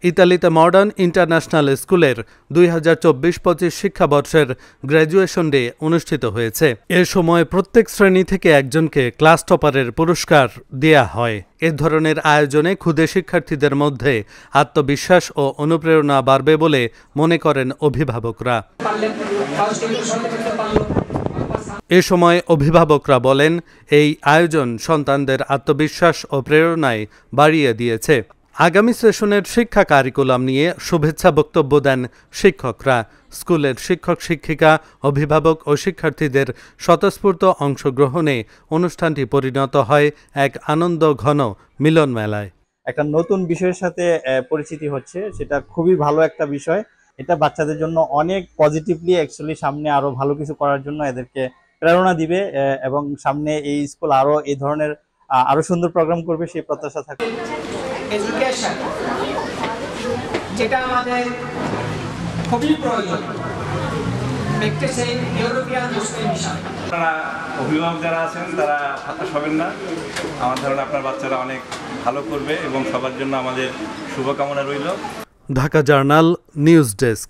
ইতালিতে modern international স্কুলের 2024-25 শিক্ষাবর্ষের graduation day অনুষ্ঠিত হয়েছে। এ সময় প্রত্যেক শ্রেণী থেকে একজনকে ক্লাস টপারের পুরস্কার দেয়া হয়। এ ধরনের আয়োজনে ক্ষুদে শিক্ষার্থীদের মধ্যে আত্মবিশ্বাস ও অনুপ্রেরণা বাড়বে বলে মনে করেন অভিভাবকরা। এ সময় অভিভাবকরা বলেন, এই আয়োজন সন্তানদের আত্মবিশ্বাস ও প্রেরণায় বাড়িয়ে দিয়েছে। আগামী সেশনের শিক্ষা কারিকুলাম নিয়ে শুভেচ্ছা বক্তব্য দেন শিক্ষকরা। স্কুলের শিক্ষক শিক্ষিকা, অভিভাবক ও শিক্ষার্থীদের স্বতঃস্ফূর্ত অংশগ্রহণে অনুষ্ঠানটি পরিণত হয় এক আনন্দ ঘন মিলন মেলায়। একটা নতুন বিষয়ের সাথে পরিচিতি হচ্ছে, সেটা খুবই ভালো একটা বিষয়। এটা বাচ্চাদের জন্য অনেক পজিটিভলি অ্যাকচুয়ালি সামনে আরো ভালো কিছু করার জন্য এদেরকে প্রেরণা দিবে এবং সামনে এই স্কুল আরো এই ধরনের আরো সুন্দর প্রোগ্রাম করবে সেই প্রত্যাশা থাকে। এডুকেশন যেটা আমাদের খুবই প্রয়োজন, ইউরোপিয়ান মিশন। আপনারা অভিভাবক যারা আছেন তারা হতাশ হবেন না। আমার ধারণা আপনার বাচ্চারা অনেক ভালো করবে এবং সবার জন্য আমাদের শুভকামনা রইল। Dhaka journal news desk.